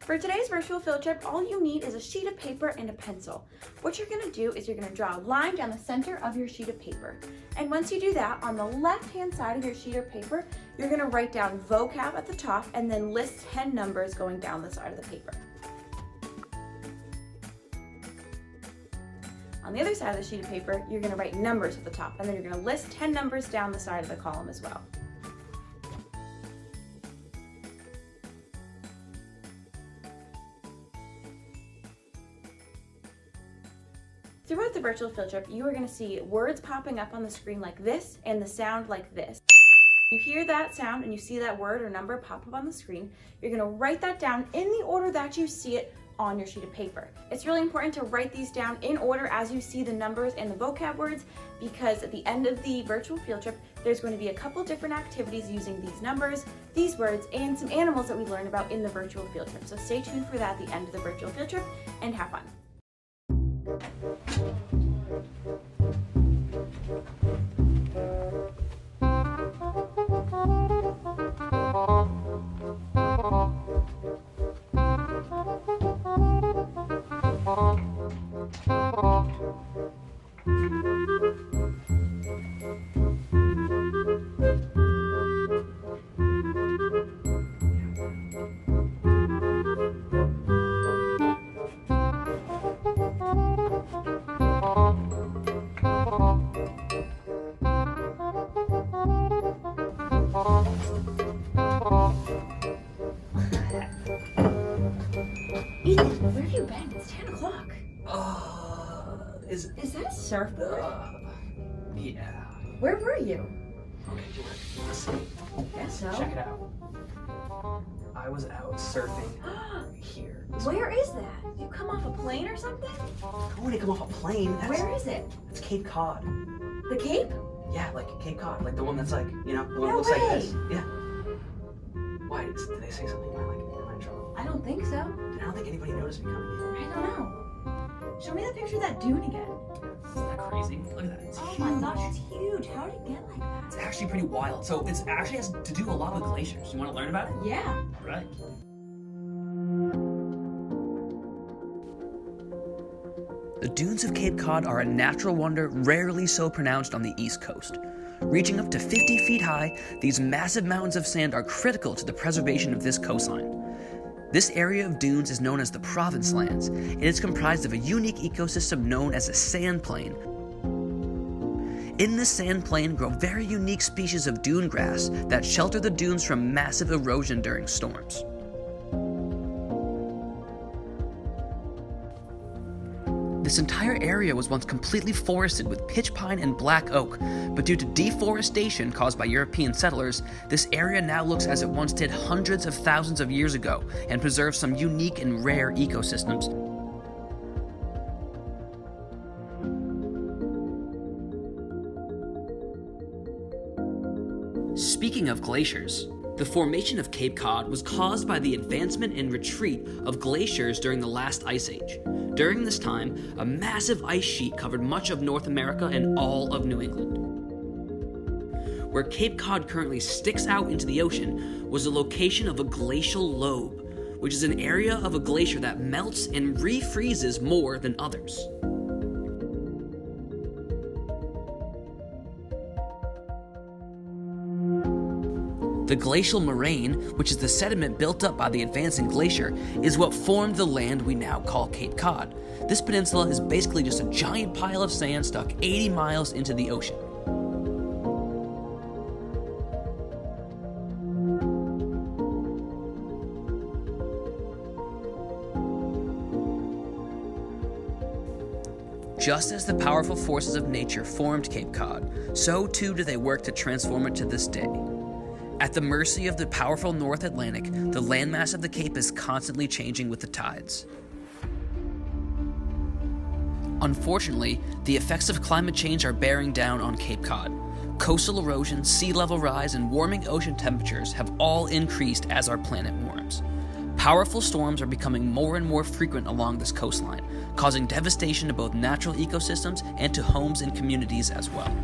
For today's virtual field trip, all you need is a sheet of paper and a pencil. What you're going to do is you're going to draw a line down the center of your sheet of paper. And once you do that, on the left-hand side of your sheet of paper, you're going to write down vocab at the top and then list 10 numbers going down the side of the paper. On the other side of the sheet of paper, you're going to write numbers at the top, and then you're going to list 10 numbers down the side of the column as well. Throughout the virtual field trip, you are going to see words popping up on the screen like this and the sound like this. You hear that sound and you see that word or number pop up on the screen, you're going to write that down in the order that you see it on your sheet of paper. It's really important to write these down in order as you see the numbers and the vocab words, because at the end of the virtual field trip, there's going to be a couple different activities using these numbers, these words, and some animals that we learned about in the virtual field trip. So stay tuned for that at the end of the virtual field trip and have fun. Ethan, where have you been? It's 10 o'clock. Is that a surfboard? Yeah. Where were you? Okay, let's see. Guess so. Check it out. I was out surfing here. Where is that? Did you come off a plane or something? I want to come off a plane. Where is it? It's Cape Cod. The Cape? Yeah, like Cape Cod, like the one that's like, you know, the one No that looks way. like this. Yeah. Why? Did they say something? Am I in trouble? I don't think so. I don't think anybody noticed me coming in. I don't know. Show me the picture of that dune again. Isn't that crazy? Look at that. It's Oh huge. my gosh, it's huge. How did it get like that? It's actually pretty wild. So it's actually has to do a lot with glaciers. You want to learn about it? Yeah. Right. The dunes of Cape Cod are a natural wonder rarely so pronounced on the East Coast. Reaching up to 50 feet high, these massive mountains of sand are critical to the preservation of this coastline. This area of dunes is known as the Province Lands, and it's comprised of a unique ecosystem known as a sand plain. In this sand plain grow very unique species of dune grass that shelter the dunes from massive erosion during storms. This entire area was once completely forested with pitch pine and black oak, but due to deforestation caused by European settlers, this area now looks as it once did hundreds of thousands of years ago and preserves some unique and rare ecosystems. Speaking of glaciers, the formation of Cape Cod was caused by the advancement and retreat of glaciers during the last ice age. During this time, a massive ice sheet covered much of North America and all of New England. Where Cape Cod currently sticks out into the ocean was the location of a glacial lobe, which is an area of a glacier that melts and refreezes more than others. The glacial moraine, which is the sediment built up by the advancing glacier, is what formed the land we now call Cape Cod. This peninsula is basically just a giant pile of sand stuck 80 miles into the ocean. Just as the powerful forces of nature formed Cape Cod, so too do they work to transform it to this day. At the mercy of the powerful North Atlantic, the landmass of the Cape is constantly changing with the tides. Unfortunately, the effects of climate change are bearing down on Cape Cod. Coastal erosion, sea level rise, and warming ocean temperatures have all increased as our planet warms. Powerful storms are becoming more and more frequent along this coastline, causing devastation to both natural ecosystems and to homes and communities as well.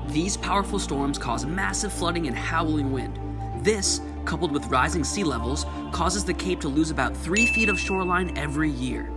These powerful storms cause massive flooding and howling wind. This, coupled with rising sea levels, causes the Cape to lose about 3 feet of shoreline every year.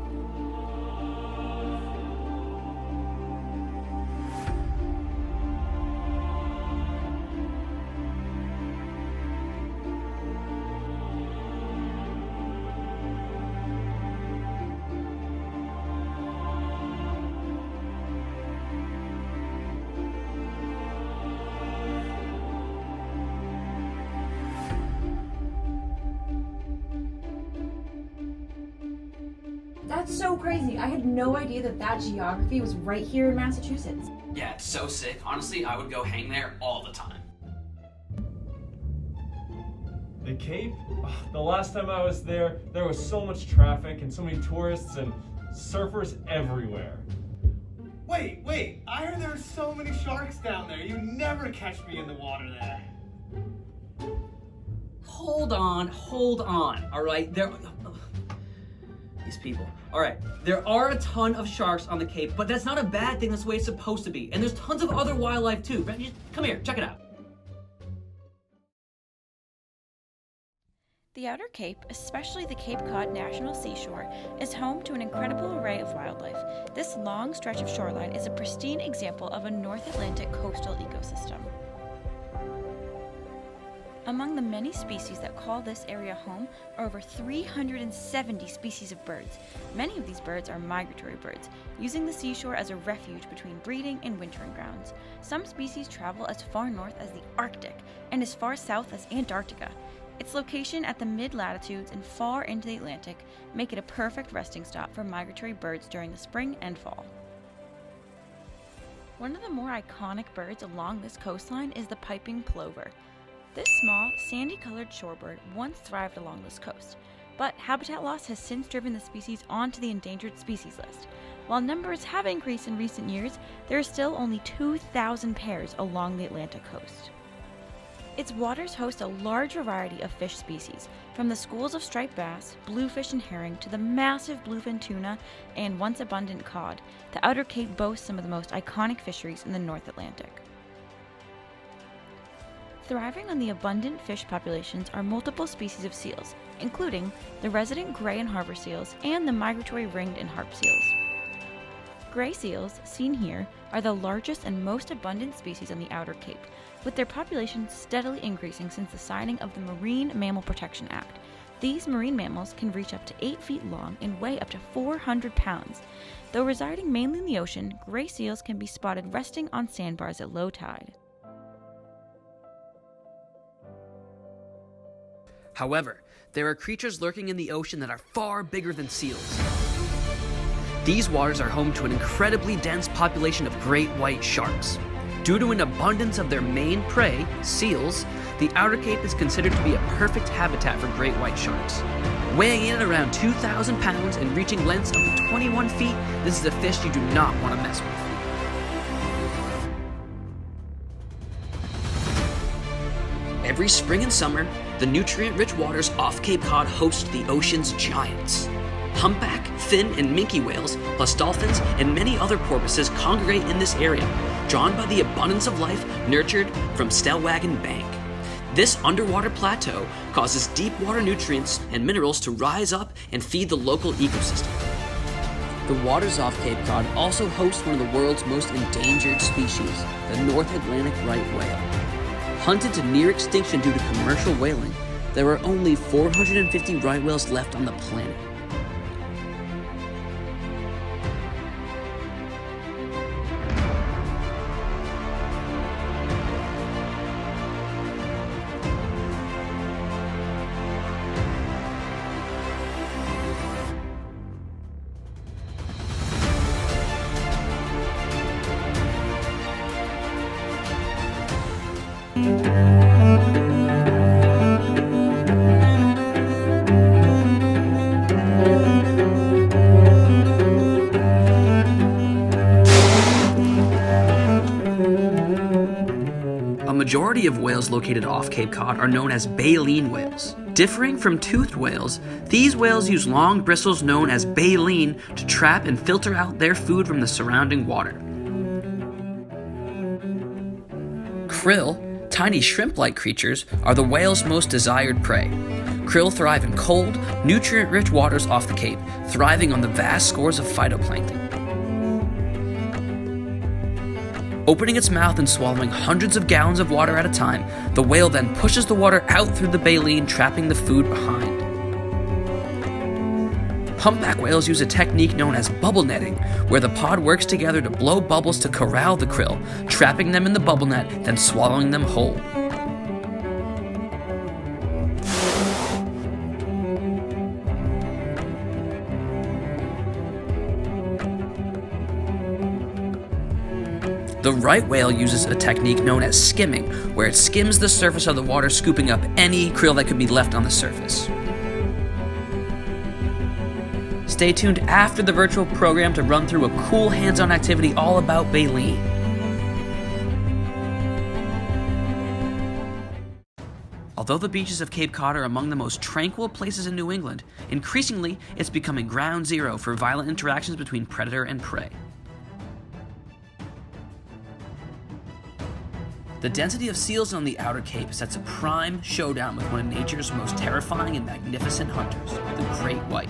That's so crazy. I had no idea that geography was right here in Massachusetts. Yeah, it's so sick. Honestly, I would go hang there all the time. The Cape? The last time I was there was so much traffic and so many tourists and surfers everywhere. Wait, I heard there are so many sharks down there. You never catch me in the water there. Hold on, all right? These people. All right, there are a ton of sharks on the Cape, but that's not a bad thing. That's the way it's supposed to be. And there's tons of other wildlife too. Come here, check it out. The Outer Cape, especially the Cape Cod National Seashore, is home to an incredible array of wildlife. This long stretch of shoreline is a pristine example of a North Atlantic coastal ecosystem. Among the many species that call this area home are over 370 species of birds. Many of these birds are migratory birds, using the seashore as a refuge between breeding and wintering grounds. Some species travel as far north as the Arctic and as far south as Antarctica. Its location at the mid-latitudes and far into the Atlantic make it a perfect resting stop for migratory birds during the spring and fall. One of the more iconic birds along this coastline is the piping plover. This small, sandy-colored shorebird once thrived along this coast, but habitat loss has since driven the species onto the endangered species list. While numbers have increased in recent years, there are still only 2,000 pairs along the Atlantic coast. Its waters host a large variety of fish species, from the schools of striped bass, bluefish and herring, to the massive bluefin tuna and once abundant cod. The Outer Cape boasts some of the most iconic fisheries in the North Atlantic. Thriving on the abundant fish populations are multiple species of seals, including the resident gray and harbor seals and the migratory ringed and harp seals. Gray seals, seen here, are the largest and most abundant species on the Outer Cape, with their population steadily increasing since the signing of the Marine Mammal Protection Act. These marine mammals can reach up to 8 feet long and weigh up to 400 pounds. Though residing mainly in the ocean, gray seals can be spotted resting on sandbars at low tide. However, there are creatures lurking in the ocean that are far bigger than seals. These waters are home to an incredibly dense population of great white sharks. Due to an abundance of their main prey, seals, the Outer Cape is considered to be a perfect habitat for great white sharks. Weighing in at around 2,000 pounds and reaching lengths of 21 feet, this is a fish you do not want to mess with. Every spring and summer, the nutrient-rich waters off Cape Cod host the ocean's giants. Humpback, fin, and minke whales, plus dolphins and many other porpoises congregate in this area, drawn by the abundance of life nurtured from Stellwagen Bank. This underwater plateau causes deep water nutrients and minerals to rise up and feed the local ecosystem. The waters off Cape Cod also host one of the world's most endangered species, the North Atlantic right whale. Hunted to near extinction due to commercial whaling, there are only 450 right whales left on the planet. majority of whales located off Cape Cod are known as baleen whales. Differing from toothed whales, these whales use long bristles known as baleen to trap and filter out their food from the surrounding water. Krill, tiny shrimp-like creatures, are the whale's most desired prey. Krill thrive in cold, nutrient-rich waters off the Cape, thriving on the vast scores of phytoplankton. Opening its mouth and swallowing hundreds of gallons of water at a time, the whale then pushes the water out through the baleen, trapping the food behind. Humpback whales use a technique known as bubble netting, where the pod works together to blow bubbles to corral the krill, trapping them in the bubble net, then swallowing them whole. The right whale uses a technique known as skimming, where it skims the surface of the water, scooping up any krill that could be left on the surface. Stay tuned after the virtual program to run through a cool hands-on activity all about baleen. Although the beaches of Cape Cod are among the most tranquil places in New England, increasingly it's becoming ground zero for violent interactions between predator and prey. The density of seals on the Outer Cape sets a prime showdown with one of nature's most terrifying and magnificent hunters, the great white.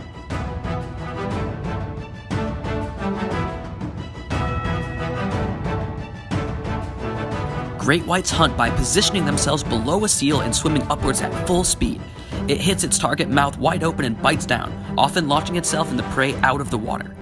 Great whites hunt by positioning themselves below a seal and swimming upwards at full speed. It hits its target mouth wide open and bites down, often launching itself and the prey out of the water.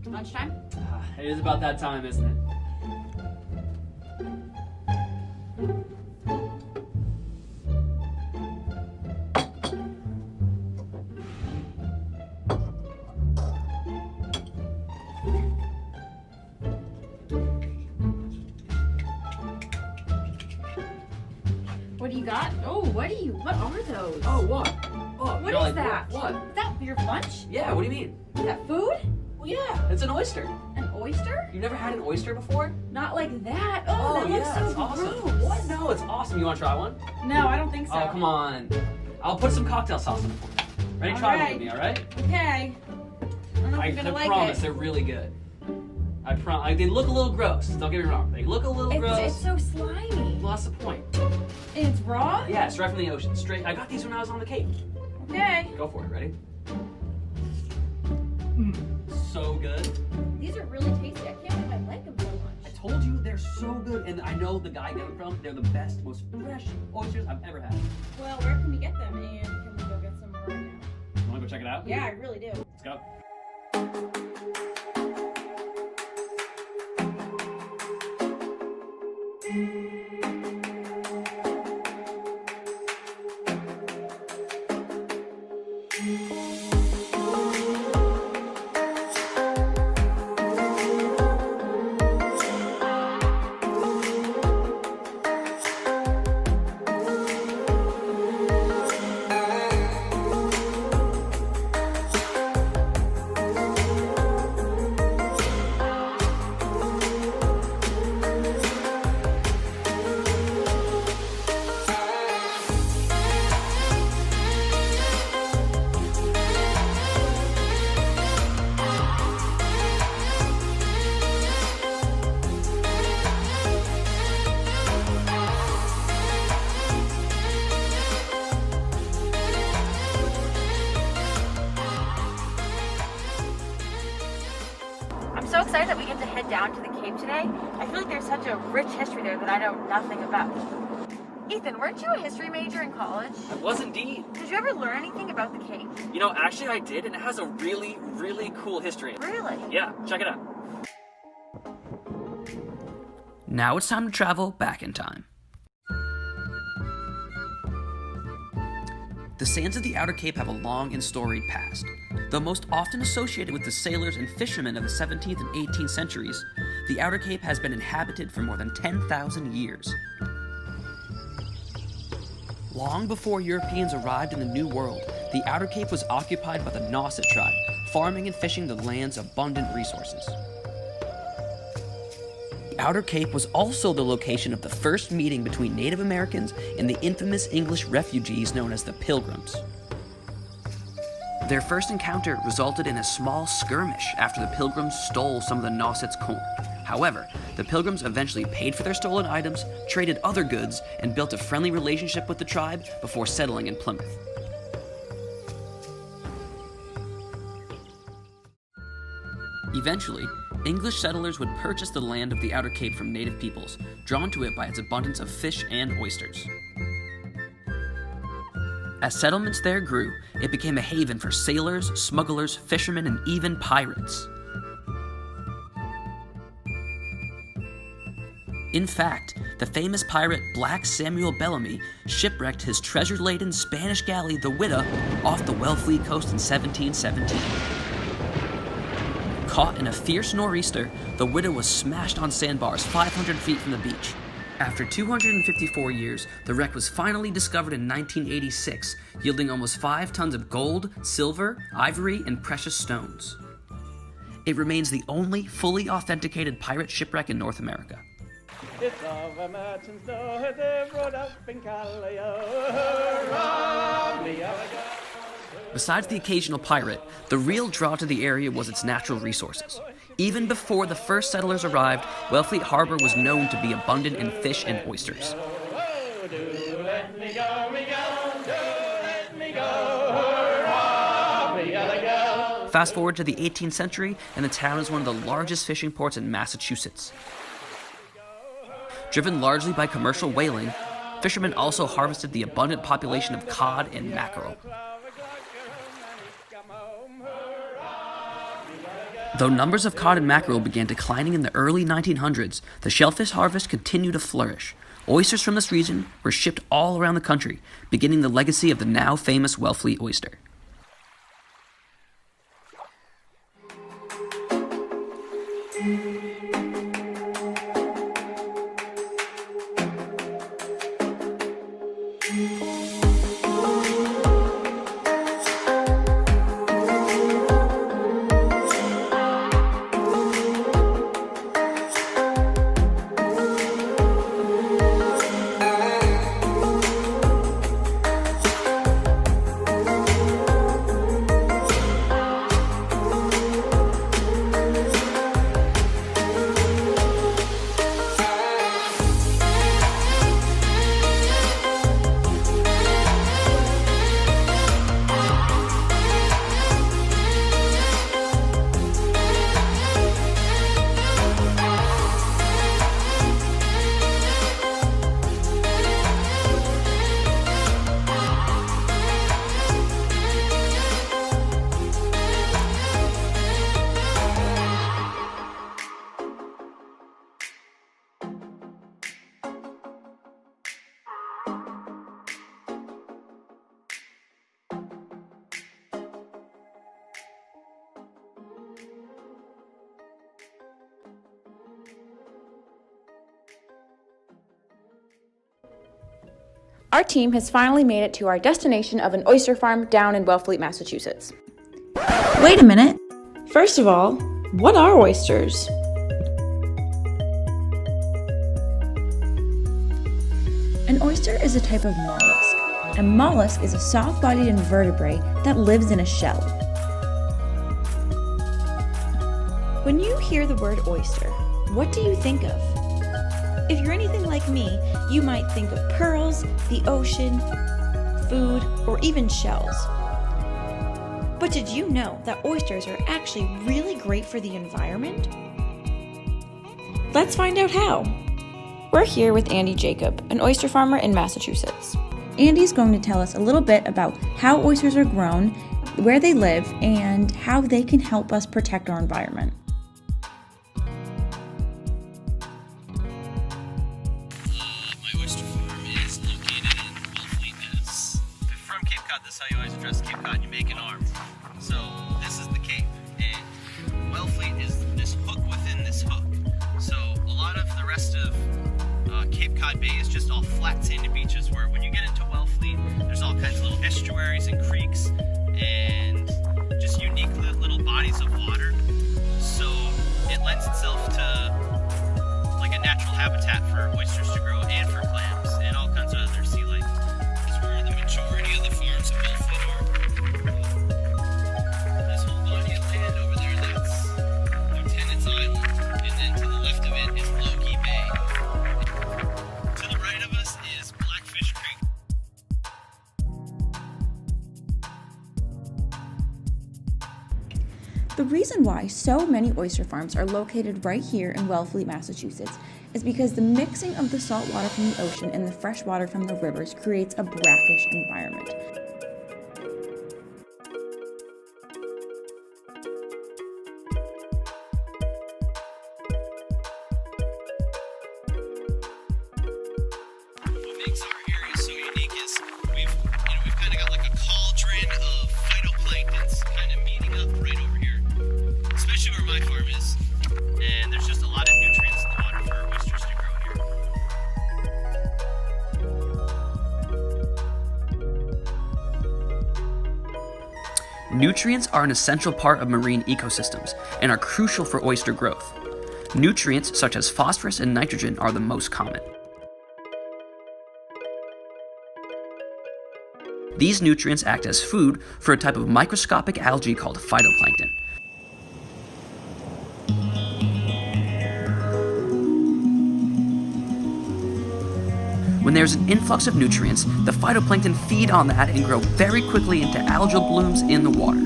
Lunchtime? It is about that time, isn't it? What do you got? Oh, what are those? Oh, what? Oh, What you're is like, that? What? Is that your lunch? Yeah, what do you mean? Is that food? Well, yeah, it's an oyster. An oyster? You've never had an oyster before? Not like that. Oh, that looks so it's gross. awesome. What? No, it's awesome. You want to try one? No, I don't think so. Oh, come on. I'll put some cocktail sauce in it for you. Ready? All Try one right. with me, all right? Okay. I don't know if I you're gonna like promise it. they're really good. I promise. They look a little gross. Don't get me wrong. They look a little gross. It's so slimy. Well, that's the point. And it's raw? Yeah, it's right from the ocean. Straight. I got these when I was on the Cape. Okay. Go for it. Ready? So good. These are really tasty. I can't believe I like them so I much. told you they're so good, and I know the guy I get them from. They're the best, most fresh oysters I've ever had. Well, where can we get them? And can we go get some more right now? You want to go check it out? Yeah, I really do. Let's go. I'm so excited that we get to head down to the Cape today. I feel like there's such a rich history there that I know nothing about. Ethan, weren't you a history major in college? I was indeed. Did you ever learn anything about the Cape? You know, actually I did, and it has a really, really cool history. Really? Yeah, check it out. Now it's time to travel back in time. The sands of the Outer Cape have a long and storied past. Though most often associated with the sailors and fishermen of the 17th and 18th centuries, the Outer Cape has been inhabited for more than 10,000 years. Long before Europeans arrived in the New World, the Outer Cape was occupied by the Nauset tribe, farming and fishing the land's abundant resources. The Outer Cape was also the location of the first meeting between Native Americans and the infamous English refugees known as the Pilgrims. Their first encounter resulted in a small skirmish after the Pilgrims stole some of the Nauset's corn. However, the Pilgrims eventually paid for their stolen items, traded other goods, and built a friendly relationship with the tribe before settling in Plymouth. Eventually, English settlers would purchase the land of the Outer Cape from native peoples, drawn to it by its abundance of fish and oysters. As settlements there grew, it became a haven for sailors, smugglers, fishermen, and even pirates. In fact, the famous pirate Black Samuel Bellamy shipwrecked his treasure-laden Spanish galley, the Witta, off the Wellfleet coast in 1717. Caught in a fierce nor'easter, the Witta was smashed on sandbars 500 feet from the beach. After 254 years, the wreck was finally discovered in 1986, yielding almost 5 tons of gold, silver, ivory, and precious stones. It remains the only fully authenticated pirate shipwreck in North America. It's of a merchant's door, they rode up in Callio. Besides the occasional pirate, the real draw to the area was its natural resources. Even before the first settlers arrived, Wellfleet Harbor was known to be abundant in fish and oysters. Fast forward to the 18th century, and the town is one of the largest fishing ports in Massachusetts. Driven largely by commercial whaling, fishermen also harvested the abundant population of cod and mackerel. Though numbers of cod and mackerel began declining in the early 1900s, the shellfish harvest continued to flourish. Oysters from this region were shipped all around the country, beginning the legacy of the now famous Wellfleet oyster. Our team has finally made it to our destination of an oyster farm down in Wellfleet, Massachusetts. Wait a minute. First of all, what are oysters? An oyster is a type of mollusk. A mollusk is a soft-bodied invertebrate that lives in a shell. When you hear the word oyster, what do you think of? If you're anything like me, you might think of pearls, the ocean, food, or even shells. But did you know that oysters are actually really great for the environment? Let's find out how. We're here with Andy Jacob, an oyster farmer in Massachusetts. Andy's going to tell us a little bit about how oysters are grown, where they live, and how they can help us protect our environment. My oyster farm is located in Wellfleet, Mass. If you're from Cape Cod, this is how you always address Cape Cod. You make an arm. So this is the Cape, and Wellfleet is this hook within this hook. So a lot of the rest of Cape Cod Bay is just all flat sandy beaches, where when you get into Wellfleet, there's all kinds of little estuaries and creeks and just unique little bodies of water. So it lends itself to like a natural habitat for oysters to grow and for clams and all kinds of other sea life. That's where the majority of the farms in Wellfleet are. This whole body of land over there, that's Lieutenant's Island, and then to the left of it is Logie Bay. To the right of us is Blackfish Creek. The reason why so many oyster farms are located right here in Wellfleet, Massachusetts, is because the mixing of the salt water from the ocean and the fresh water from the rivers creates a brackish environment. What makes our area so unique is we've kind of got like a cauldron of phytoplanktons kind of meeting up right over here, especially where my farm is. And there's just a lot of nutrients in the water for oysters to grow here. Nutrients are an essential part of marine ecosystems and are crucial for oyster growth. Nutrients such as phosphorus and nitrogen are the most common. These nutrients act as food for a type of microscopic algae called phytoplankton. When there's an influx of nutrients, the phytoplankton feed on that and grow very quickly into algal blooms in the water.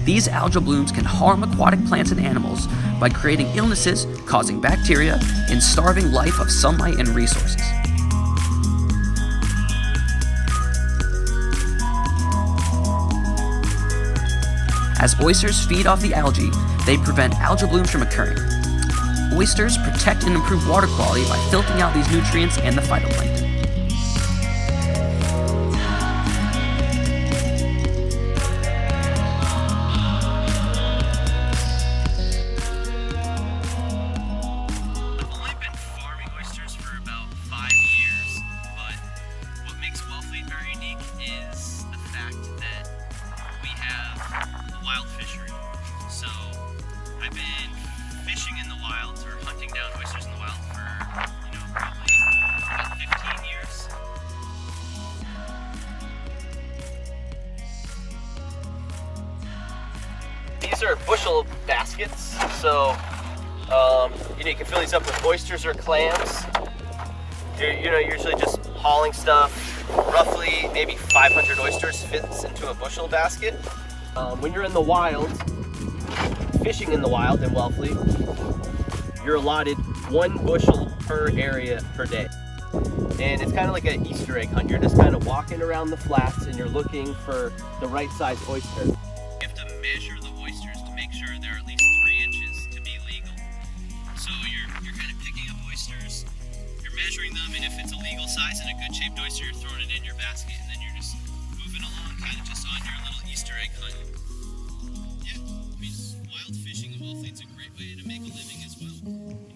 These algal blooms can harm aquatic plants and animals by creating illnesses, causing bacteria, and starving life of sunlight and resources. As oysters feed off the algae, they prevent algal blooms from occurring. Oysters protect and improve water quality by filtering out these nutrients and the phytoplankton. I've only been farming oysters for about 5 years, but what makes Wellfleet very unique is the fact that we have a wild fishery. So I've been fishing in the wild or hunting down oysters in the wild for, probably about 15 years. These are bushel baskets, so you can fill these up with oysters or clams. You're usually just hauling stuff. Roughly maybe 500 oysters fits into a bushel basket. When you're in the wild, fishing in the wild in Wellfleet, you're allotted 1 bushel per area per day. And it's kind of like an Easter egg hunt. You're just kind of walking around the flats and you're looking for the right size oyster. You have to measure the oysters to make sure they're at least 3 inches to be legal. So you're kind of picking up oysters, you're measuring them, and if it's a legal size and a good shaped oyster, you're throwing it in your basket, and then you're just moving along kind of just on your little Easter egg hunt. Yeah, I mean, wild fishing in Wellfleet's a great way to make a living as well,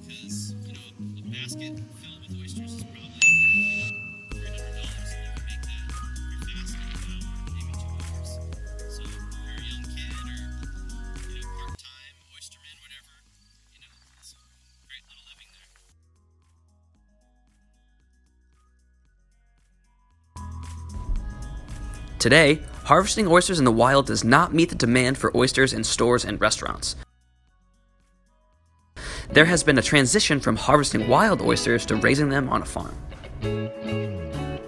because, a basket filled with oysters is probably $300, and you can make that pretty fast in about maybe 2 hours. So if you're a young kid or, part-time oysterman, whatever, it's a great little living there. Today, harvesting oysters in the wild does not meet the demand for oysters in stores and restaurants. There has been a transition from harvesting wild oysters to raising them on a farm.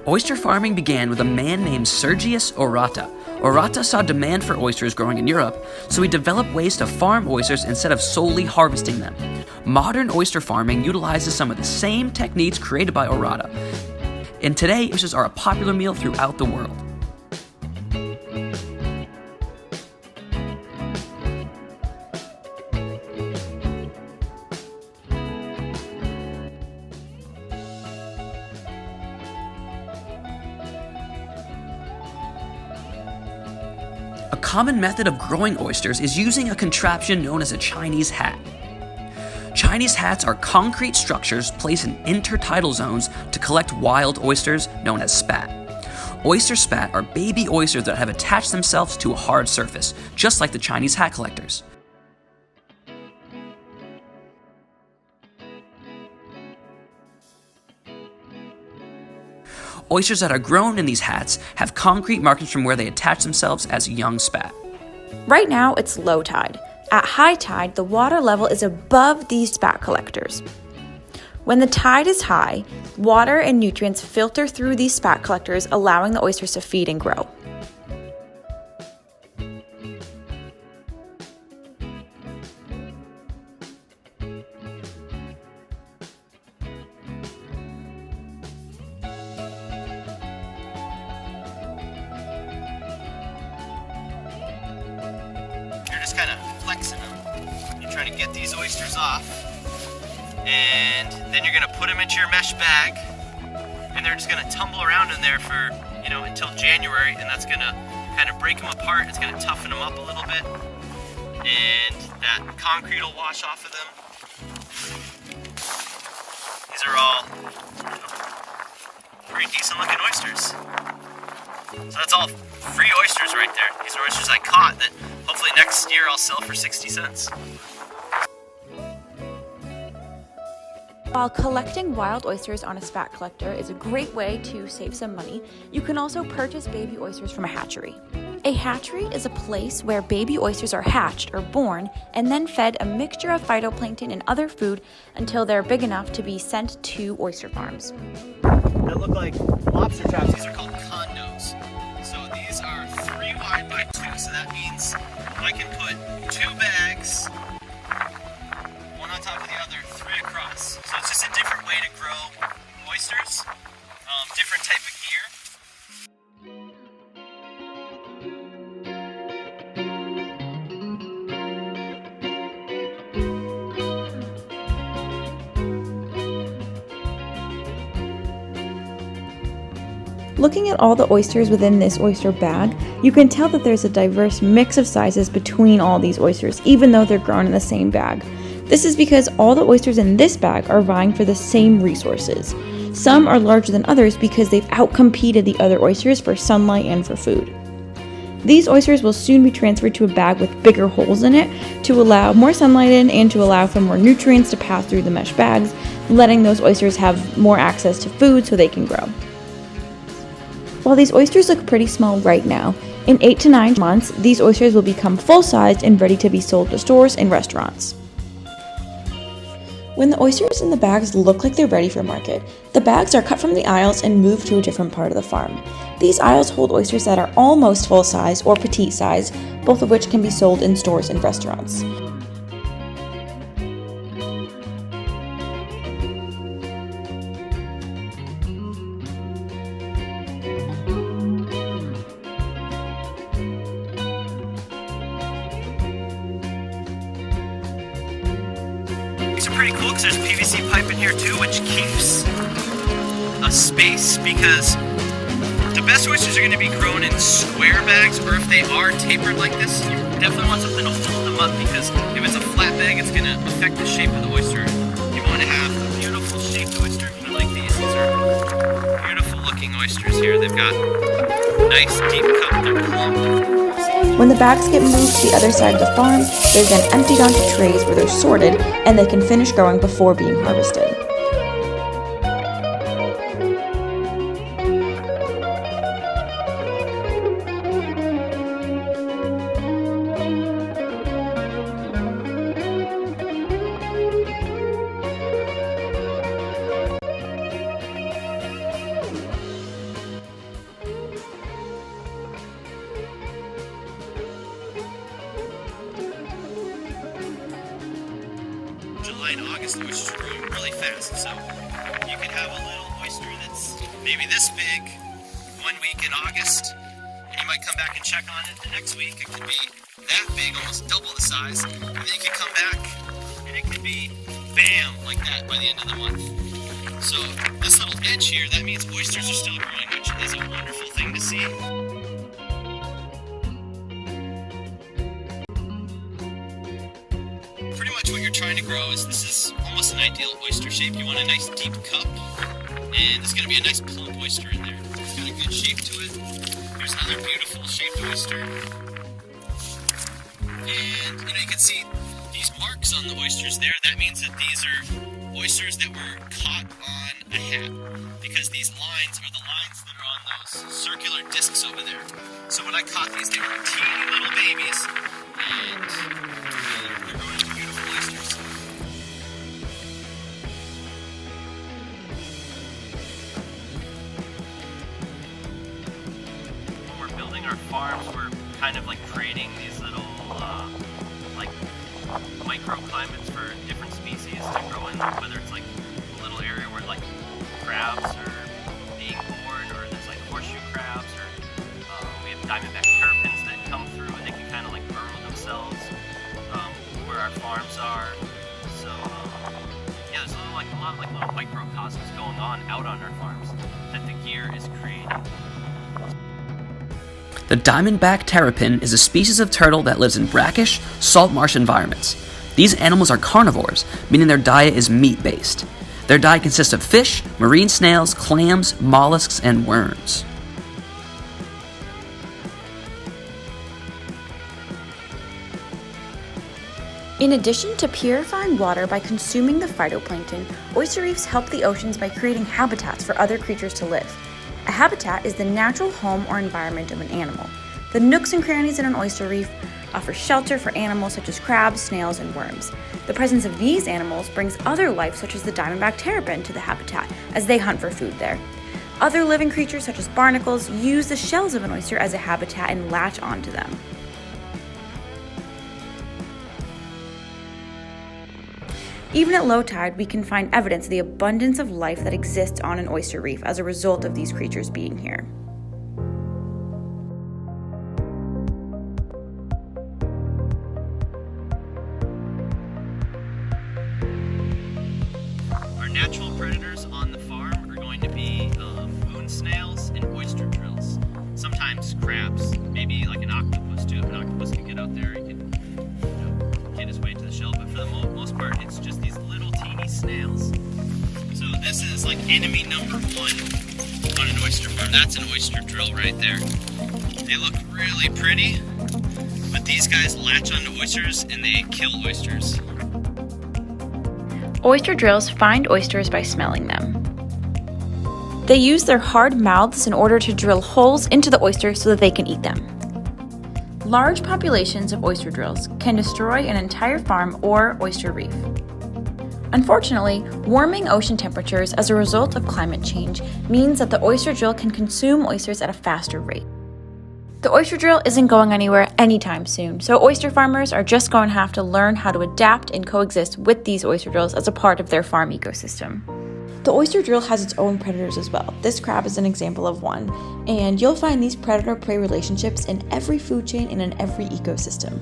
Oyster farming began with a man named Sergius Orata. Orata saw demand for oysters growing in Europe, so he developed ways to farm oysters instead of solely harvesting them. Modern oyster farming utilizes some of the same techniques created by Orata, and today oysters are a popular meal throughout the world. A common method of growing oysters is using a contraption known as a Chinese hat. Chinese hats are concrete structures placed in intertidal zones to collect wild oysters known as spat. Oyster spat are baby oysters that have attached themselves to a hard surface, just like the Chinese hat collectors. Oysters that are grown in these hats have concrete markings from where they attach themselves as young spat. Right now, it's low tide. At high tide, the water level is above these spat collectors. When the tide is high, water and nutrients filter through these spat collectors, allowing the oysters to feed and grow. You're just kind of flexing them. You're trying to get these oysters off, and then you're gonna put them into your mesh bag, and they're just gonna tumble around in there for, until January, and that's gonna kind of break them apart. It's gonna toughen them up a little bit, and that concrete will wash off of them. These are all pretty decent looking oysters. So that's all free oysters right there. These are oysters I caught that hopefully next year I'll sell for 60 cents. While collecting wild oysters on a spat collector is a great way to save some money, you can also purchase baby oysters from a hatchery. A hatchery is a place where baby oysters are hatched or born and then fed a mixture of phytoplankton and other food until they're big enough to be sent to oyster farms. That look like lobster traps. These are called condos. So these are 3 wide by 2, so that means I can put 2 bags, one on top of the other, 3 across. So it's just a different way to grow oysters, different type of gear. Looking at all the oysters within this oyster bag, you can tell that there's a diverse mix of sizes between all these oysters, even though they're grown in the same bag. This is because all the oysters in this bag are vying for the same resources. Some are larger than others because they've outcompeted the other oysters for sunlight and for food. These oysters will soon be transferred to a bag with bigger holes in it to allow more sunlight in and to allow for more nutrients to pass through the mesh bags, letting those oysters have more access to food so they can grow. While these oysters look pretty small right now, in 8 to 9 months, these oysters will become full-sized and ready to be sold to stores and restaurants. When the oysters in the bags look like they're ready for market, the bags are cut from the aisles and moved to a different part of the farm. These aisles hold oysters that are almost full-size or petite size, both of which can be sold in stores and restaurants. These are pretty cool because there's PVC pipe in here too, which keeps a space, because the best oysters are going to be grown in square bags, or if they are tapered like this, you definitely want something to hold them up, because if it's a flat bag, it's going to affect the shape of the oyster. You want to have a beautiful shaped oyster, kind of like these. These are beautiful looking oysters here. They've got nice deep cut, they're plump. When the bags get moved to the other side of the farm, they're then emptied onto trays where they're sorted and they can finish growing before being harvested. July and August, the oysters are growing really fast. So you could have a little oyster that's maybe this big 1 week in August, and you might come back and check on it the next week. It could be that big, almost double the size, and then you can come back and it could be bam, like that by the end of the month. So this little edge here, that means oysters are still growing, which is a wonderful thing to see. Pretty much what you're trying to grow is, this is almost an ideal oyster shape. You want a nice deep cup, and there's going to be a nice plump oyster in there. It's got a good shape to it. There's another beautiful shaped oyster. And you can see these marks on the oysters there. That means that these are oysters that were caught on a hat, because these lines are the lines that are on those circular discs over there. So when I caught these, they were teeny little babies, and they're growing into beautiful oysters. When we're building our farms, we're kind of like creating these little like microclimates for different species to grow in, whether it's like a little area where like crabs are being born, or there's like horseshoe crabs, or we have diamondback terrapins that come through and they can kind of like burrow themselves where our farms are. So yeah, there's a lot of little microcosms going on out on our farms that the gear is creating. The diamondback terrapin is a species of turtle that lives in brackish, salt marsh environments. These animals are carnivores, meaning their diet is meat-based. Their diet consists of fish, marine snails, clams, mollusks, and worms. In addition to purifying water by consuming the phytoplankton, oyster reefs help the oceans by creating habitats for other creatures to live. A habitat is the natural home or environment of an animal. The nooks and crannies in an oyster reef offer shelter for animals such as crabs, snails, and worms. The presence of these animals brings other life such as the diamondback terrapin to the habitat as they hunt for food there. Other living creatures such as barnacles use the shells of an oyster as a habitat and latch onto them. Even at low tide, we can find evidence of the abundance of life that exists on an oyster reef as a result of these creatures being here. Our natural predators on the farm are going to be moon snails and oyster drills. Sometimes crabs, maybe like an octopus too. If an octopus can get out there, he can get his way to the shell, but for the most part, it's just these little teeny snails. So this is like enemy number one on an oyster farm. That's an oyster drill right there. They look really pretty, but these guys latch onto oysters and they kill oysters. Oyster drills find oysters by smelling them. They use their hard mouths in order to drill holes into the oyster so that they can eat them. Large populations of oyster drills can destroy an entire farm or oyster reef. Unfortunately, warming ocean temperatures as a result of climate change means that the oyster drill can consume oysters at a faster rate. The oyster drill isn't going anywhere anytime soon, so oyster farmers are just going to have to learn how to adapt and coexist with these oyster drills as a part of their farm ecosystem. The oyster drill has its own predators as well. This crab is an example of one, and you'll find these predator-prey relationships in every food chain and in every ecosystem.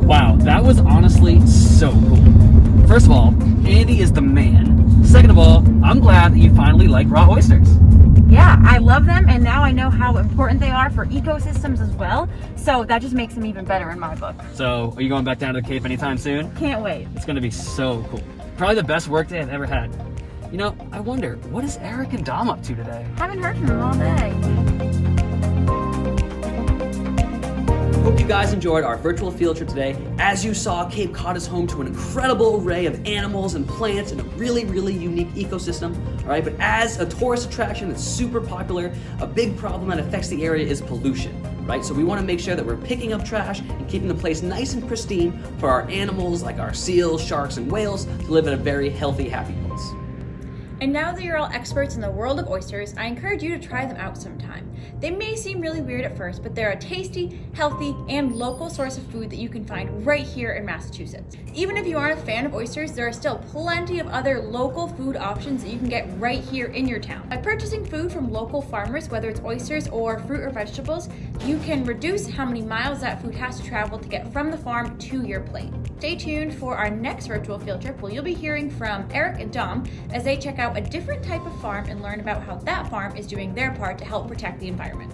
Wow, that was honestly so cool. First of all, Andy is the man. Second of all, I'm glad that you finally like raw oysters. Yeah, I love them, and now I know how important they are for ecosystems as well, so that just makes them even better in my book. So, are you going back down to the Cape anytime soon? Can't wait. It's gonna be so cool. Probably the best work day I've ever had. You know, I wonder, what is Eric and Dom up to today? Haven't heard from them all day. Hope you guys enjoyed our virtual field trip today. As you saw, Cape Cod is home to an incredible array of animals and plants and a really, really unique ecosystem. All right, but as a tourist attraction that's super popular, a big problem that affects the area is pollution. Right, so we want to make sure that we're picking up trash and keeping the place nice and pristine for our animals like our seals, sharks, and whales to live in a very healthy, happy place. And now that you're all experts in the world of oysters, I encourage you to try them out sometime. They may seem really weird at first, but they're a tasty, healthy, and local source of food that you can find right here in Massachusetts. Even if you aren't a fan of oysters, there are still plenty of other local food options that you can get right here in your town. By purchasing food from local farmers, whether it's oysters or fruit or vegetables, you can reduce how many miles that food has to travel to get from the farm to your plate. Stay tuned for our next virtual field trip where you'll be hearing from Eric and Dom as they check out a different type of farm and learn about how that farm is doing their part to help protect the environment.